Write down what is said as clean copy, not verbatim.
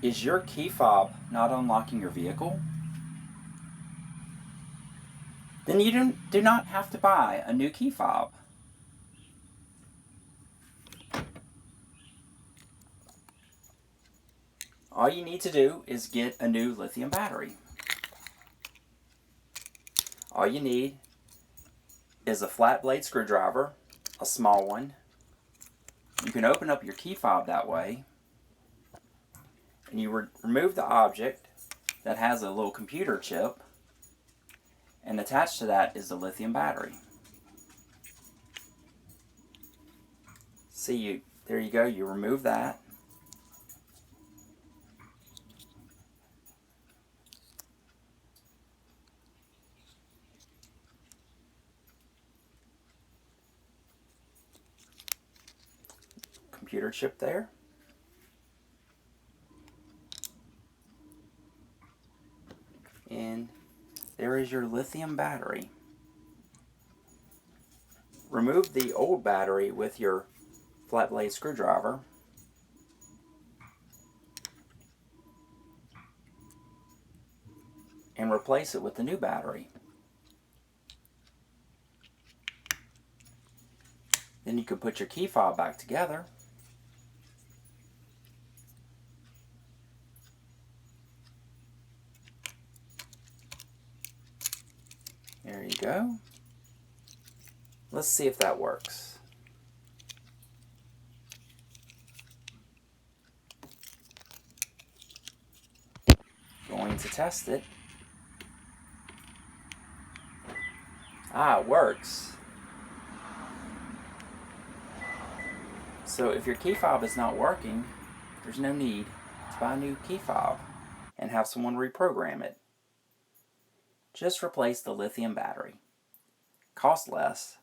Is your key fob not unlocking your vehicle? Then you do not have to buy a new key fob. All you need to do is get a new lithium battery. All you need is a flat blade screwdriver, a small one. You can open up your key fob that way, and you remove the object that has a little computer chip, and attached to that is the lithium battery. See, there you go, you remove that. Computer chip there. And there is your lithium battery. Remove the old battery with your flat blade screwdriver. And replace it with the new battery. Then you can put your key fob back together. There you go. Let's see if that works. Going to test it. It works. So if your key fob is not working, there's no need to buy a new key fob and have someone reprogram it. Just replace the lithium battery. Costs less